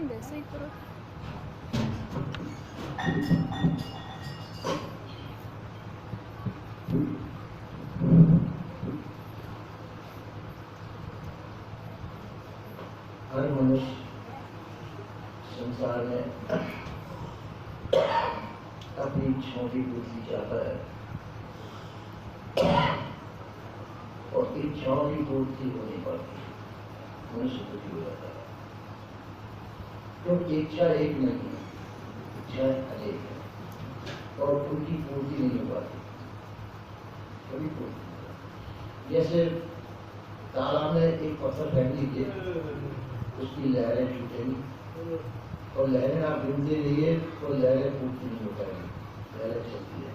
वैसे ही करो। हर मनुष्य संसार में अपनी इच्छाओं की पूर्ति चाहता है और इच्छाओं की पूर्ति हो नहीं पाती, मनुष्य दुखी हो जाता है। क्योंकि इच्छा एक नहीं है, इच्छाएं अनेक है और उनकी पूर्ति नहीं हो पाती, कभी पूर्ति। जैसे तालाब में एक पत्थर फेंक दीजिए, उसकी लहरें छूटेंगी और लहरें आप गिनते रहिए तो लहरें पूर्ति नहीं हो पाएंगी, लहरें चलती है।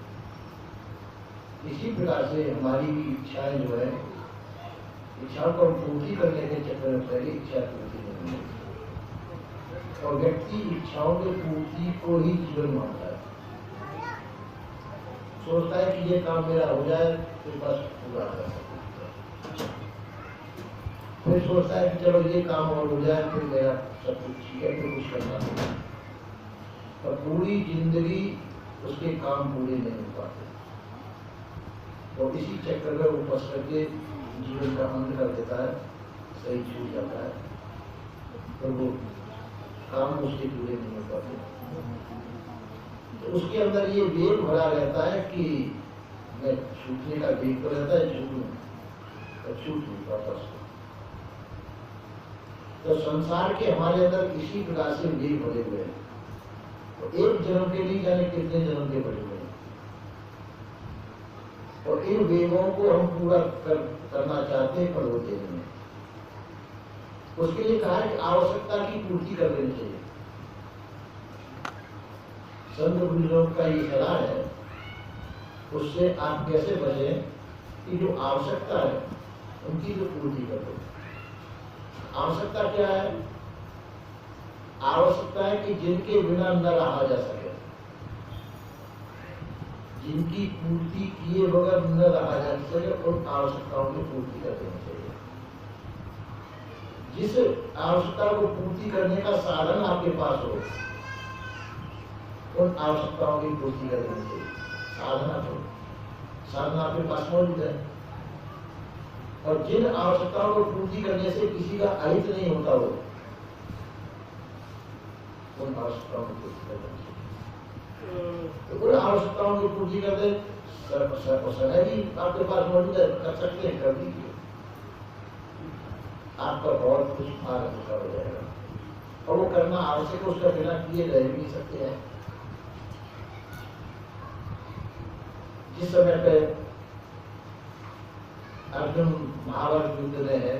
इसी प्रकार से हमारी भी इच्छाएं जो है, इच्छाओं को पूर्ति करने के चक्कर में पहले इच्छा पूर्ति नहीं होती और व्यक्ति इच्छाओं की पूर्ति को ही जीवन मानता है। सोचता है कि ये काम मेरा हो जाए तो बस पूरा कर सकता, फिर सोचता है कि चलो ये काम और हो जाए फिर मेरा सब कुछ ठीक है, फिर कुछ करना नहीं। और पूरी जिंदगी उसके काम पूरे नहीं हो पाते और इसी चक्कर में वो फंस करके जीवन का अंत कर देता है, सही छूट जाता है और वो काम उसके पूरे नहीं हो पाते। तो उसके अंदर ये वेग भरा रहता है कि मैं छूटने का वेग तो रहता है, छूटूं और छूट नहीं पाता उसको। तो संसार के हमारे अंदर इसी प्रकार से वेग भरे हुए हैं, तो एक जन्म के लिए जाने कितने जन्म के भरे हुए हैं और इन वेगों को हम पूरा करना चाहते हैं पर होते नहीं है। उसके लिए कहा है कि आवश्यकता की पूर्ति कर लेनी चाहिए। संत गुरुजनों का ये सलाह है, उससे आप कैसे बचे कि जो आवश्यकता है उनकी जो पूर्ति कर दो। आवश्यकता क्या है? आवश्यकता है कि जिनके बिना न रहा जा सके, जिनकी पूर्ति किए बगैर न रहा जा सके, उन आवश्यकताओं की पूर्ति कर देनी चाहिए। जिस आवश्यकता को पूर्ति करने का साधन आपके पास हो, उन आवश्यकताओं की पूर्ति कर देनी चाहिए। साधना तो साधन आपके पास मौजूद है और जिन आवश्यकताओं को पूर्ति करने से किसी का अहित नहीं होता हो, उन आवश्यकताओं की पूर्ति कर देनी चाहिए। तो उन आवश्यकताओं की पूर्ति कर दे, समय भी आपके पास मौजूद है, कर सकते हैं, कर दीजिए। आपका बहुत कुछ मार्ग हो जाएगा और वो करना आवश्यक है, उसका बिना किए रह भी नहीं सकते हैं। जिस समय पे अर्जुन महाभारत युद्ध में है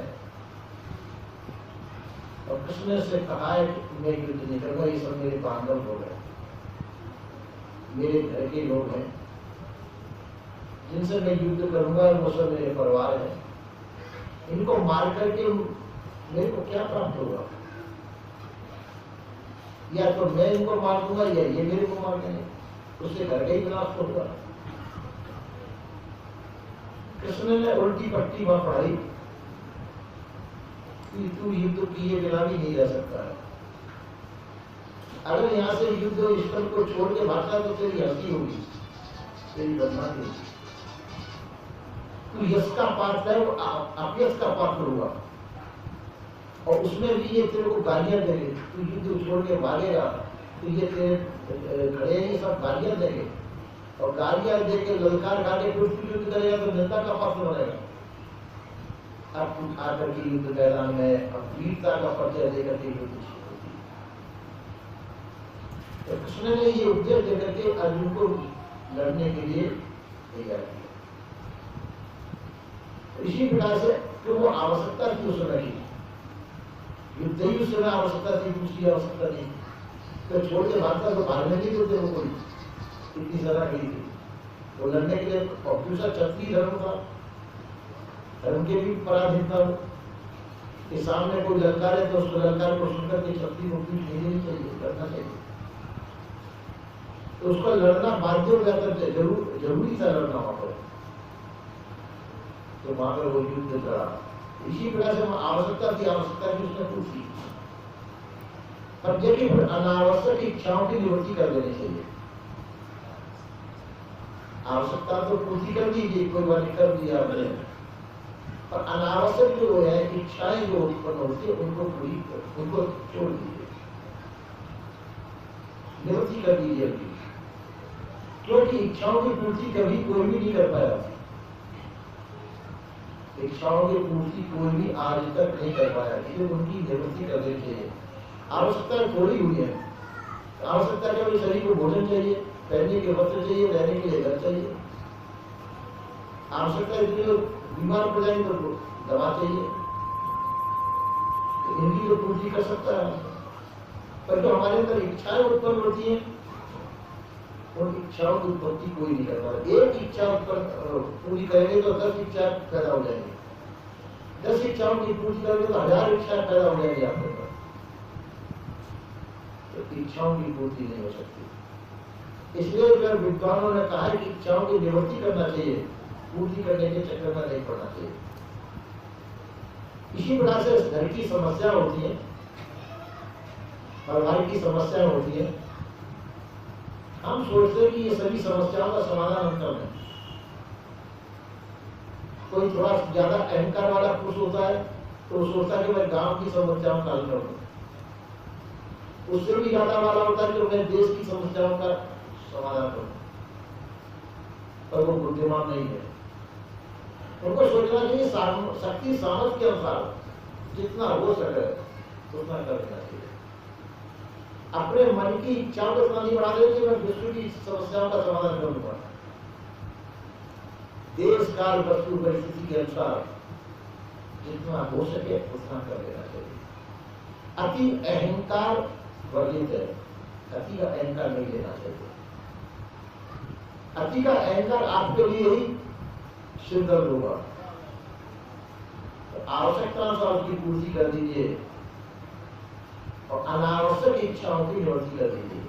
और कृष्ण से कहा है कि मैं युद्ध नहीं करूंगा, ये सब मेरे बांधव लोग हैं, मेरे घर के लोग हैं, जिनसे मैं युद्ध करूंगा वो सब मेरे परिवार है, इनको मार करके मेरे को क्या प्राप्त होगा? या तो मैं इनको मार दूंगा या ये मेरे को मार देंगे, उससे घर का ही विनाश होगा। कृष्ण ने उल्टी पट्टी वहां पढ़ाई कि तू युद्ध किए बिना भी नहीं रह सकता है। अगर यहाँ से युद्ध स्थल को छोड़ के भागता तो तेरी हंसी होगी, तेरी बदनामी होगी। तू यश का पात्र है, वो अपयश का पात्र होगा और उसमें भी ये तेरे को गालियां देंगे। तू युद्ध छोड़ के भागेगा तो ये तेरे खड़े ही सब गालियां देंगे और गालियां देके ललकार खा के फिर तू युद्ध करेगा तो जनता का पात्र बनेगा। अब तू आकर के युद्ध मैदान में अब वीरता का परिचय देकर के युद्ध शुरू होती है। तो कृष्ण ने ये उपदेश देकर के अर्जुन को लड़ने के लिए तैयार किया। इसी प्रकार से तो वो आवश्यकता थी उस समय की, युद्ध ही उस समय आवश्यकता थी, दूसरी आवश्यकता नहीं। तो छोड़ के भागता तो भागने नहीं देते वो कोई, इतनी सलाह नहीं थी। वो लड़ने के लिए दूसरा क्षत्रिय धर्म था, धर्म के भी पराधीन था वो, कि सामने कोई ललकार है तो उस ललकार को सुनकर के क्षत्रिय को पीठ नहीं देनी चाहिए, लड़ना चाहिए। तो उसका लड़ना बाध्य हो जाता, जरूरी था लड़ना वहां पर, तो वहां पर वो युद्ध लड़ा। इसी प्रकार से आवश्यकता थी, आवश्यकता की उसने पूछी पर देखिए फिर अनावश्यक इच्छाओं की निवृत्ति कर देनी चाहिए। आवश्यकता तो पूर्ति कर दीजिए, कोई बात कर दिया आपने, पर अनावश्यक जो है इच्छाएं जो उत्पन्न होती है उनको उनको छोड़ दीजिए, निवृत्ति कर दीजिए अभी, क्योंकि इच्छाओं की पूर्ति कभी कोई भी नहीं कर पाया। इच्छाओं की पूर्ति कोई भी आज तक नहीं कर पाया, इसलिए उनकी निवृत्ति कर देनी चाहिए। आवश्यकता थोड़ी हुई है, आवश्यकता के लिए शरीर को भोजन चाहिए, पहनने के वस्त्र चाहिए, रहने के लिए घर चाहिए। आवश्यकता इसलिए बीमार पड़ जाएंगे तो दवा चाहिए, इनकी तो पूर्ति कर सकता है। पर जो हमारे अंदर इच्छाएं उत्पन्न होती हैं उन इच्छाओं की उत्पत्ति कोई नहीं कर पाता। एक इच्छा उत्पन्न पूरी करेंगे तो 10 इच्छा पैदा हो जाएंगी, 10 इच्छाओं की पूर्ति करेंगे तो 1000 इच्छा पैदा हो जाएंगी आपके पास। तो इच्छाओं की पूर्ति नहीं हो सकती। इसलिए अगर विद्वानों ने कहा है कि इच्छाओं की निवृत्ति करना चाहिए, पूर्ति करने के चक्कर में नहीं पड़ना चाहिए। इसी प्रकार से घर की समस्या होती है, परिवार की समस्या होती है, हम सोचते हैं कि ये सभी समस्याओं का समाधान हम कर दें। कोई थोड़ा ज्यादा अहंकार वाला पुरुष होता है तो सोचता है कि मैं गांव की समस्याओं का हल कर दूं, उससे भी ज्यादा वाला होता है कि मैं देश की समस्याओं का समाधान करूं, पर वो बुद्धिमान नहीं है। उनको सोचना चाहिए शक्ति सामर्थ्य के अनुसार जितना हो सके उतना कर देना चाहिए। अपने मन की इच्छाओं को इतना नहीं बढ़ा दें कि मैं विश्व की समस्याओं का समाधान करूंगा। देश काल वस्तु परिस्थिति के अनुसार जितना हो सके उतना कर देना चाहिए। अति अहंकार वर्जित है, अति का अहंकार नहीं लेना चाहिए। अति का अहंकार आपके लिए ही सिरदर्द होगा। तो आवश्यकता अनुसार उसकी पूर्ति कर दीजिए और अनावश्यक इच्छाओं की निवृत्ति कर दीजिए।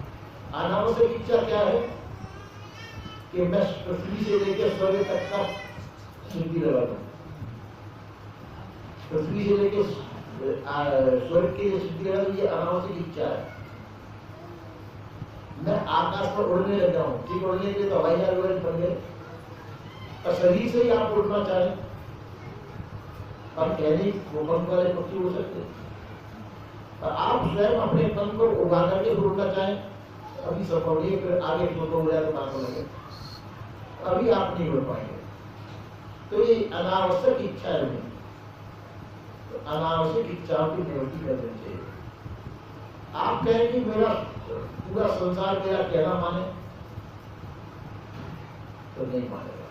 अनावश्यक इच्छा क्या है कि मैं पृथ्वी से लेकर स्वर्ग तक का सिद्धि लगा दूं, पृथ्वी से लेकर स्वर्ग के लिए सिद्धि लगा दूं, ये अनावश्यक इच्छा है। मैं आकाश पर उड़ने लग जाऊं, ठीक उड़ने के लिए तो हवाई जहाज बन गए, और शरीर से ही आप उड़ना चाहें, अब कहने भूकंप वाले पक्षी हो सकते, और आप स्वयं अपने मन को उगा करके उड़ना चाहें, अभी संभव नहीं, फिर आगे तो उड़ जाए तो बात लगे, अभी आप नहीं उड़ पाएंगे। तो ये अनावश्यक इच्छा है नहीं, तो अनावश्यक इच्छाओं की निवृत्ति कर देनी चाहिए। आप कहें कि मेरा पूरा संसार मेरा कहना माने, तो नहीं मानेगा।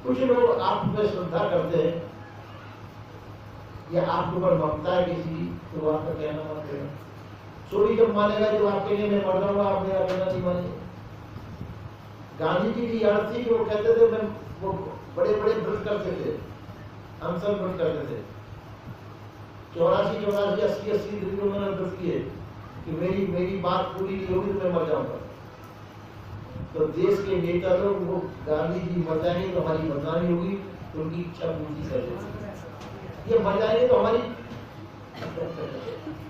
कुछ लोग आप में श्रद्धा करते हैं या आपके ऊपर ममता है किसी की, तो आपका कहना मानेगा। चोरी जब मानेगा जब आप कहेंगे मैं मर जाऊंगा, आप मेरा कहना नहीं मानेंगे। गांधी जी की याद थी कि वो कहते थे मैं वो बड़े बड़े व्रत करते थे, अनशन व्रत करते थे, 84 80 दिन उन्होंने व्रत किए कि मेरी बात पूरी नहीं होगी तो मैं मर जाऊंगा। तो देश के नेता लोग वो गांधी जी मर जाएंगे तो हमारी बदनामी होगी, तो उनकी इच्छा पूरी कर देते। ये मर जाएंगे तो हमारी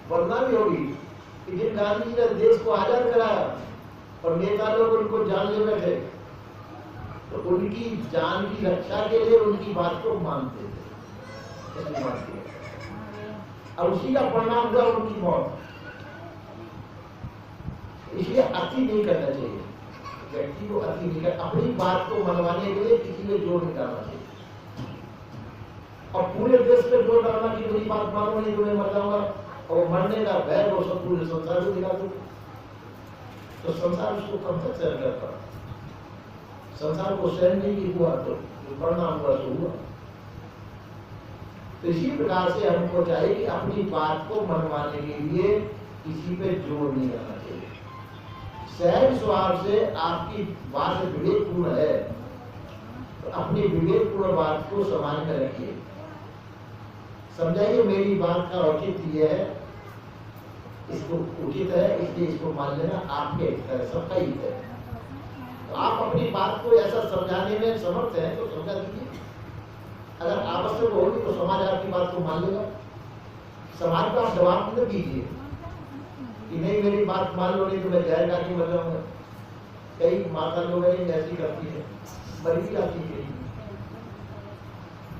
बदनामी होगी कि जिन गांधी जी ने देश को आजाद कराया और नेता लोग उनको जान ले बैठे, तो उनकी जान की रक्षा के लिए उनकी बात को मानते थे, और उसी का परिणाम हुआ उनकी मौत। इसलिए अति नहीं करना चाहिए, व्यक्ति को अति नहीं कर, अपनी बात को मनवाने के लिए किसी में जोर नहीं डालना चाहिए, और पूरे देश पे जोर डालना कि मेरी बात मानो नहीं तो मैं मर जाऊंगा, और मरने का भय वो सब पूरे संसार को दिखा दूं, तो संसार उसको कम तक सहन करता। संसार को सहन नहीं हुआ तो परिणाम हुआ तो हुआ। तो इसी प्रकार से हमको चाहिए कि अपनी बात को मनवाने के लिए किसी पे जोर नहीं करना चाहिए। सहज स्वभाव से आपकी बात विवेकपूर्ण है तो अपनी विवेकपूर्ण बात को संभाल कर रखिए, समझाइए मेरी बात का औचित्य यह है, इसको उचित है, इसलिए इसको मान लेना आपके हित है, सबका हित है। तो आप अपनी बात को ऐसा समझाने में समर्थ हैं तो समझा दीजिए। अगर आवश्यक होगी तो समाज आपकी बात को मान लेगा, समाज को आप जवाब न दीजिए, कि नहीं मेरी बात मान लो नहीं तो मैं जहर खा के मर जाऊंगा। कई माता लोग ऐसी करती है, मर भी जाती है।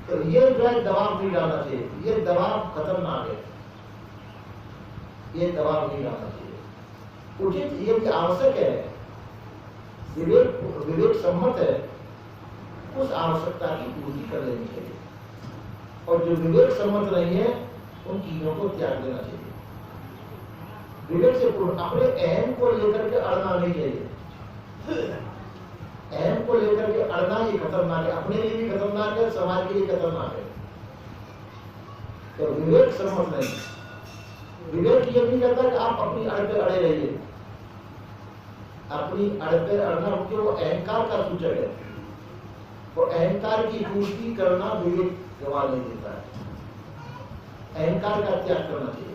तो ये जो है दबाव नहीं डालना चाहिए, ये दबाव खतरनाक है, ये दबाव नहीं डालना चाहिए। उचित ये भी आवश्यक है, विवेक सम्मत है, उस आवश्यकता की पूर्ति कर लेनी चाहिए, और जो विवेक सम्मत नहीं है उन चीजों को त्याग देना चाहिए। विवेक से पूर्ण अपने अहम को लेकर के अड़ना नहीं चाहिए। अहम को लेकर के अड़ना ये खतरनाक है, अपने लिए भी खतरनाक है, समाज के लिए खतरनाक है। तो विवेक सम्मत नहीं। विवेक ये नहीं कहता कि आप अपनी अड़ पे अड़े रहिए, अपनी अड़ पे अड़ना वो अहंकार का सूचक है, और अहंकार की पूर्ति करना विवेक गवा नहीं देता है। अहंकार का त्याग करना चाहिए।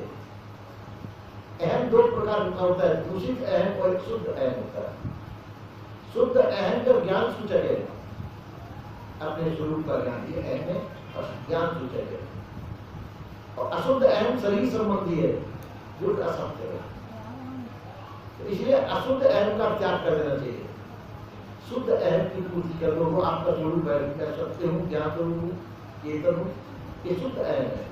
अहम दो प्रकार का होता है, दूषित अहम और एक शुद्ध अहम होता है। शुद्ध अहम का ज्ञान सूचक है, अपने स्वरूप का ज्ञान, ये अहम है और ज्ञान सूचक है। और अशुद्ध अहम शरीर संबंधी है, जो असत्य है। तो इसलिए अशुद्ध अहम का त्याग कर देना चाहिए, शुद्ध अहम की पूर्ति कर दो। वो आपका स्वरूप है, मैं सत्य हूँ, ज्ञान हूँ, चेतन हूँ, ये शुद्ध अहम है।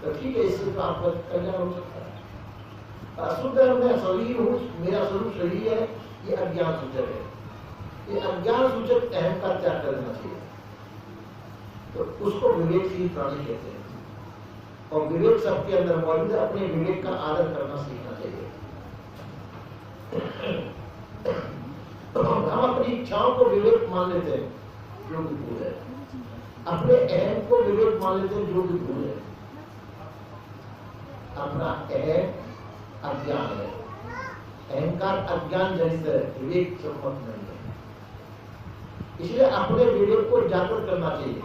तो ठीक है, इससे तो आपका कल्याण हो सकता है। अशुद्ध अहम मैं शरीर हूँ, मेरा स्वरूप शरीर है, ये अज्ञान सूचक है। ये अज्ञान सूचक अहम का त्याग कर देना चाहिए। तो उसको विवेकशील प्राणी कहते हैं, और विवेक सबके अंदर मौजूद है। अपने विवेक का आदर करना सीखना चाहिए। हम अपनी इच्छाओं को विवेक मान लेते हैं, जो भी भूल है। अपने अहम को विवेक मान लेते हैं, जो भी भूल है। अपना अहम अज्ञान है, अहंकार अज्ञान जनित है, विवेक सम्मत नहीं है। इसलिए अपने विवेक को जागृत करना चाहिए।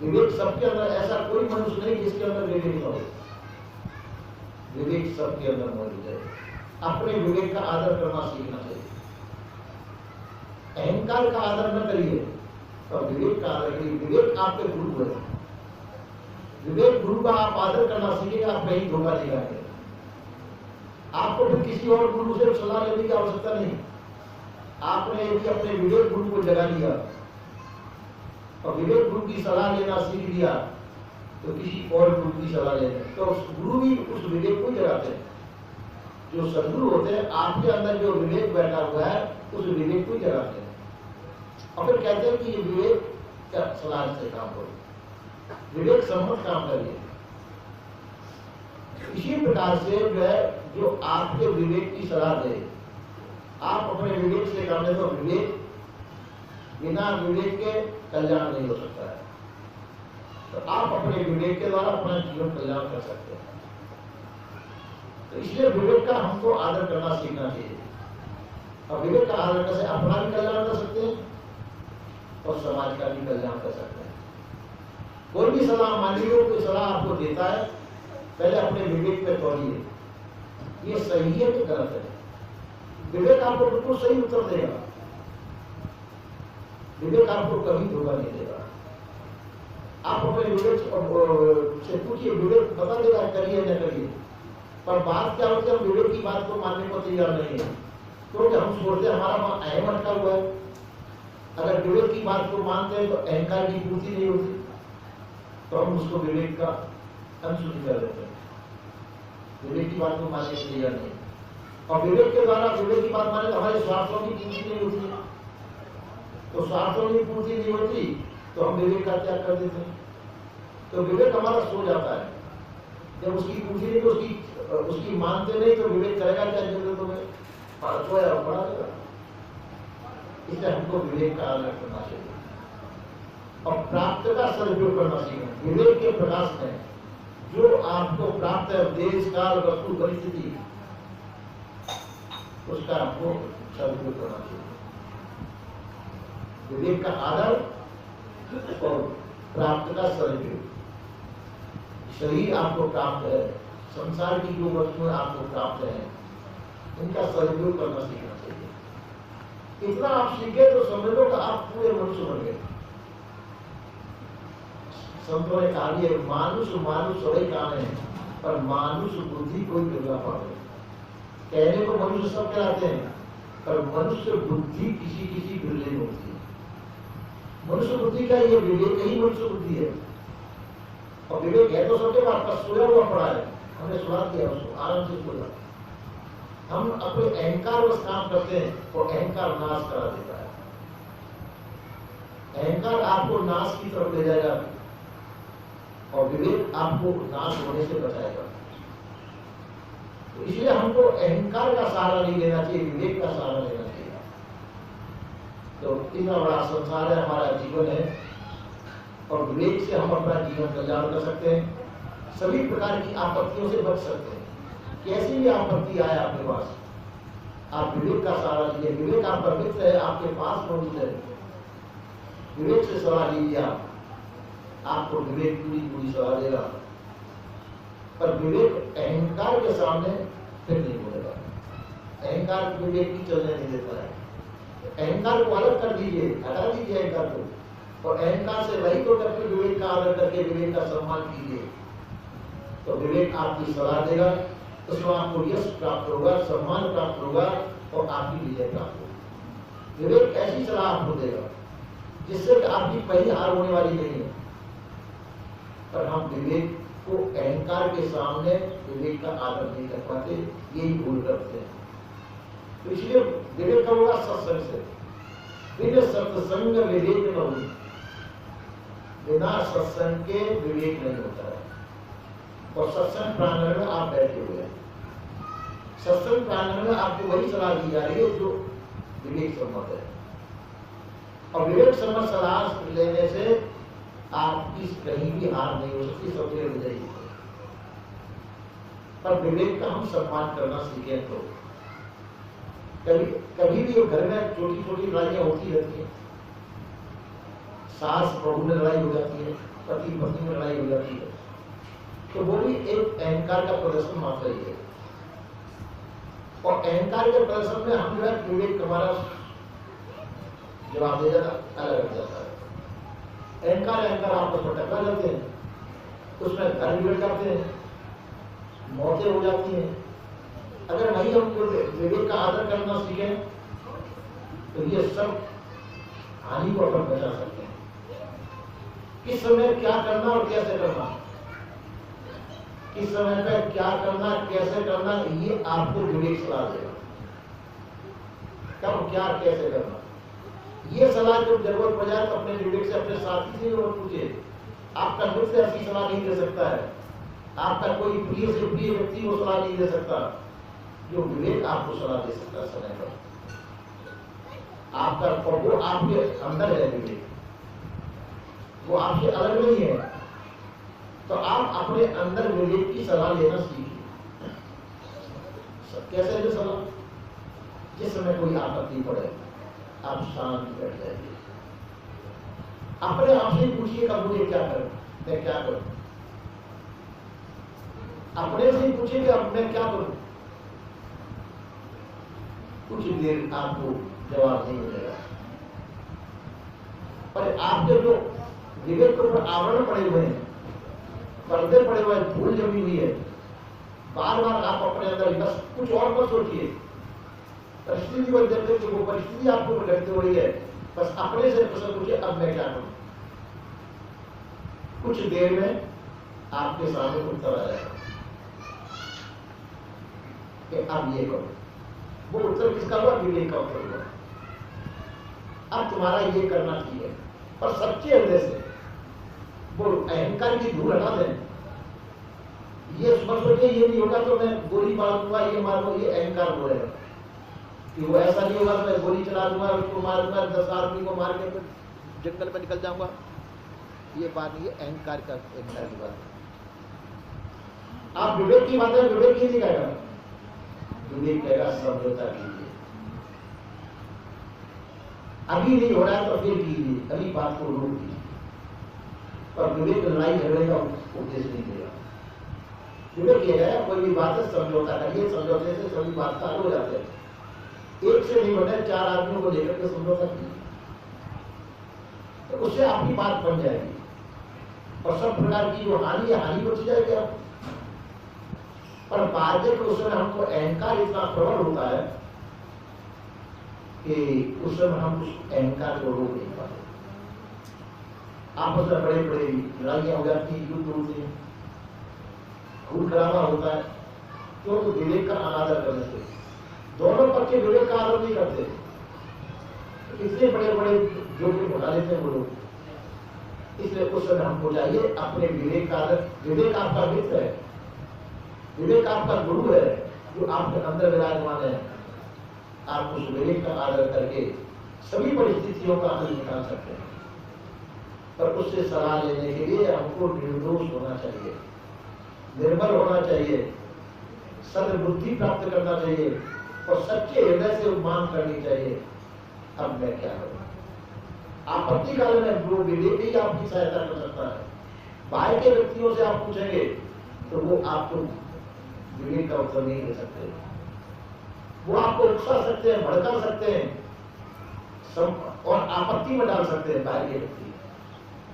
विवेक सबके अंदर, ऐसा कोई मनुष्य नहीं जिसके अंदर विवेक न हो। विवेक सबके अंदर मौजूद है। अपने विवेक का आदर करना सीखना चाहिए। अहंकार का आदर न करिए और विवेक का आदर करिए। विवेक आपके गुरु है। विवेक गुरु का आप आदर करना सीखेंगे, आप कहीं धोखा नहीं खाएंगे। आपको फिर किसी और गुरु से सलाह लेने की आवश्यकता नहीं। आपने यदि अपने विवेक गुरु को जगा लिया और विवेक गुरु की सलाह लेना सीख लिया, तो किसी और गुरु की सलाह लेना, तो उस गुरु भी उस विवेक को जगाते हैं। जो सदगुरु होते हैं, आपके अंदर जो विवेक बैठा हुआ है, उस विवेक को जगाते हैं, और फिर कहते हैं कि ये विवेक का सलाह से काम करो, विवेक सम्मत काम करिए। इसी प्रकार से जो है, जो आपके विवेक की सलाह दे, आप अपने विवेक से काम लें, तो विवेक बिना विवेक के कल्याण नहीं हो सकता है। तो आप अपने विवेक के द्वारा अपना जीवन कल्याण कर सकते हैं। तो इसलिए विवेक का हमको आदर करना सीखना चाहिए, और विवेक का आदर करने से अपना भी कल्याण कर सकते हैं और समाज का भी कल्याण कर सकते हैं। कोई भी सलाह, मान लीजिए कोई सलाह आपको देता है, पहले अपने विवेक पे तौलिए, ये सही है कि गलत है। विवेक आपको बिल्कुल सही उत्तर देगा। विवेक आपको कभी धोखा नहीं देगा। आप अपने विवेक से पूछिए, विवेक बता देगा करिए न करिए। पर बात क्या होती है, हम विवेक की बात को मानने को तैयार नहीं है, क्योंकि हम सोचते हैं हमारा अहम अटका हुआ है। अगर विवेक की बात को मानते हैं तो अहंकार की पूर्ति नहीं होती, तो हम उसको विवेक का अनसुनी कर देते हैं। विवेक की बात को मानने को तैयार नहीं, और विवेक के द्वारा विवेक की बात माने तो हमारे स्वार्थों की पूर्ति नहीं होती। तो स्वार्थों की पूर्ति नहीं होती तो हम विवेक का त्याग कर देते हैं। तो विवेक हमारा सो जाता है। जब उसकी पूर्ति नहीं, तो उसकी मानते नहीं, तो विवेक करेगा क्या जरूरतों में, सोया पड़ा देगा। इसलिए हमको विवेक का आदर करना चाहिए और प्राप्त का सदुपयोग करना चाहिए। विवेक के प्रकाश में जो आपको प्राप्त है, देश काल वस्तु परिस्थिति, उसका आपको सदुपयोग करना चाहिए। विवेक का आदर और प्राप्त का सदुपयोग। शरीर आपको प्राप्त है, संसार की जो वस्तुएं आपको प्राप्त है, इनका सदुपयोग करना सीखना चाहिए। इतना आप सीखे तो समझ लो कि आप पूरे मनुष्य बन गए। संतों ने कहा, मानुष मानुष सड़े काने, पर मनुष्य बुद्धि कोई बिरला पावे। कहने को मनुष्य सब कहलाते हैं, पर मनुष्य बुद्धि किसी किसी बिरले होती है। मनुष्य बुद्धि का ये विवेक ही मनुष्य बुद्धि है। और विवेक है तो सबके पास, पर सोया हुआ पड़ा है। हमने सुना दिया उसको, आराम से बोला। हम अपने अहंकार बस काम करते हैं और अहंकार नाश करा देता है। अहंकार आपको नाश की तरफ ले जाएगा और विवेक आपको नाश होने से बचाएगा। तो इसलिए हमको अहंकार का सहारा नहीं लेना चाहिए, विवेक का सहारा लेना चाहिए। तो इतना बड़ा संसार है, हमारा जीवन है, और विवेक से हम अपना जीवन कल्याण कर सकते हैं। सभी प्रकार की आपत्तियों से बच सकते हैं। कैसी भी आपत्ति आए आपके पास, आप विवेक का सहारा लीजिए। विवेक आपका मित्र है, आपके पास मौजूद है। विवेक से सलाह लीजिए आप, आपको विवेक पूरी पूरी सलाह देगा। पर विवेक अहंकार के सामने फिर नहीं बोलेगा। अहंकार विवेक की चलने नहीं देता है। अहंकार को अलग कर दीजिए, हटा दीजिए अहंकार को, और अहंकार से रहित होकर के विवेक का आदर करके विवेक का सम्मान कीजिए। तो विवेक आपकी सलाह देगा, उसमें आपको यश प्राप्त होगा, सम्मान प्राप्त होगा और आपकी विजय प्राप्त होगी। विवेक ऐसी सलाह आपको देगा जिससे कि आपकी पहली हार होने वाली नहीं है। पर हम विवेक को अहंकार के सामने विवेक का आदर नहीं कर पाते, यही भूल करते हैं। तो इसलिए विवेक का होगा सत्संग से। बिना सत्संग विवेक न हो, बिना सत्संग के विवेक नहीं होता है। और सत्संग प्रांगण में आप बैठे हुए हैं, सत्संग प्रांगण में आपको वही सलाह दी जा रही है जो विवेक सम्मत है। और विवेक सम्मत सलाह लेने से आपकी कहीं भी हार नहीं हो सकती, सब जगह विजयी हो। पर विवेक का हम सम्मान करना सीखें। तो कभी भी घर में छोटी छोटी लड़ाइयां होती रहती हैं, सास बहू में लड़ाई हो जाती है, पति पत्नी में लड़ाई हो जाती है, तो वो भी एक अहंकार का प्रदर्शन मात्र ही है। और अहंकार के प्रदर्शन में हम जो है विवेक हमारा जवाब दे जाता, अलग हो जाता है। अहंकार आपस में टकरा जाते हैं, उसमें घर बिगड़ जाते हैं, मौतें हो जाती हैं। अगर वही हम विवेक का आदर करना सीखें तो ये सब हानि को अपन बचा सकते हैं। किस समय क्या करना और कैसे करना, किस समय पर क्या करना कैसे करना, ये आपको विवेक सलाह देगा। कब क्या कैसे करना, ये सलाह जब जरूरत पड़ जाए तो अपने विवेक से, अपने साथी से जरूर पूछिए। आपका मित्र ऐसी सलाह नहीं दे सकता है, आपका कोई प्रिय से प्रिय व्यक्ति वो सलाह नहीं दे सकता जो विवेक आपको सलाह दे सकता है समय पर। आपका वो आपके अंदर है विवेक, वो आपसे अलग नहीं है। तो आप अपने अंदर विवेक की सलाह लेना सीखिए। कैसे ले सलाह, जिस समय कोई आपत्ति पड़े आप शांत बैठ जाइए, अपने आप से पूछिए कब मुझे क्या करूं, मैं क्या करूं। अपने से पूछिए कि अब मैं क्या करूं। कुछ देर आपको जवाब नहीं मिलेगा, पर आपके जो विवेक के ऊपर आवरण पड़े हुए हैं, पर्दे पड़े हुए हैं, धूल जमी हुई है, बार बार आप अपने अंदर बस कुछ और मत सोचिए। परिस्थिति को देखते कि वो परिस्थिति आपको प्रकट हो रही है, बस अपने से प्रश्न पूछिए अब मैं क्या करूं। कुछ देर में आपके सामने उत्तर आ जाएगा कि अब ये करो। वो उत्तर किसका हुआ, विवेक का उत्तर हुआ। अब तुम्हारा ये करना चाहिए, पर सच्चे हृदय से। वो अहंकार की धूल हटा दें। ये सोचिए ये नहीं होगा तो मैं गोली मार दूंगा, ये मार दूंगा, ये अहंकार बोलेगा कि वो ऐसा नहीं होगा तो मैं गोली चला दूंगा, उसको मार दूंगा, 10 आदमी को मार के जंगल में निकल जाऊंगा। ये बात नहीं है, अहंकार की बात है। आप विवेक की बात है, विवेक ही नहीं कहेगा, विवेक कहेगा समझौता कीजिए। अभी नहीं हो रहा है तो फिर कीजिए, अभी बात को रोक दीजिए। पर विवेक लड़ाई झगड़े का उद्देश्य नहीं देगा। विवेक ये है कोई भी बात है समझौता करिए, समझौते से सभी बात का हल हो जाते हैं। एक से नहीं होता, 4 आदमियों को लेकर के समझौता कीजिए, तो उससे आपकी बात बन जाएगी और सब प्रकार की जो हानि है, हानि बच जाएगी। और बाध्य के उस समय हमको अहंकार इतना प्रबल होता है कि उस समय हम उस अहंकार को रोक नहीं पाते। आपस में बड़े बड़े लड़ाइयां हो जाती हैं, युद्ध होते हैं, खून खराबा होता है, क्यों? तो विवेक का अनादर करने से। दोनों पक्ष विवेक का आदर नहीं करते, इतने बड़े बड़े जोखिम उठा लेते हैं वो लोग। इसलिए उस समय हमको चाहिए अपने विवेक का आदर। विवेक आपका मित्र है, विवेक आपका गुरु है जो आपके अंदर विराजमान है। आप उस विवेक का आदर करके सभी परिस्थितियों का हल निकाल सकते हैं। पर उससे सलाह लेने के लिए हमको निर्दोष होना चाहिए, निर्मल होना चाहिए, सद्बुद्धि प्राप्त करना चाहिए और सच्चे हृदय से उपमान करनी चाहिए। अब मैं क्या करूं? आपत्ति काल में वो विवेक ही आपकी सहायता कर सकता है। बाहर के व्यक्तियों से आप पूछेंगे तो वो आपको विवेक का उत्तर नहीं दे सकते। वो आपको उकसा सकते हैं, भड़का सकते हैं और आपत्ति में डाल सकते हैं बाहर के व्यक्ति।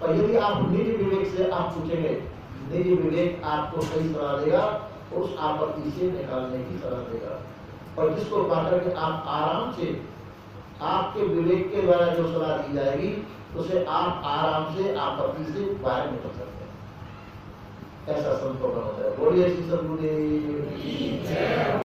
और यदि आप निज विवेक से आप पूछेंगे, निज विवेक आपको सही सलाह देगा, उस आपत्ति से निकालने की सलाह देगा। और जिसको पाकर के आप आराम से आपके विवेक के द्वारा जो सलाह दी जाएगी उसे आप आराम से आपत्ति से बाहर निकल सकते हैं। ऐसा संतों का होता है। बोलिए श्री सद्गुरुदेव।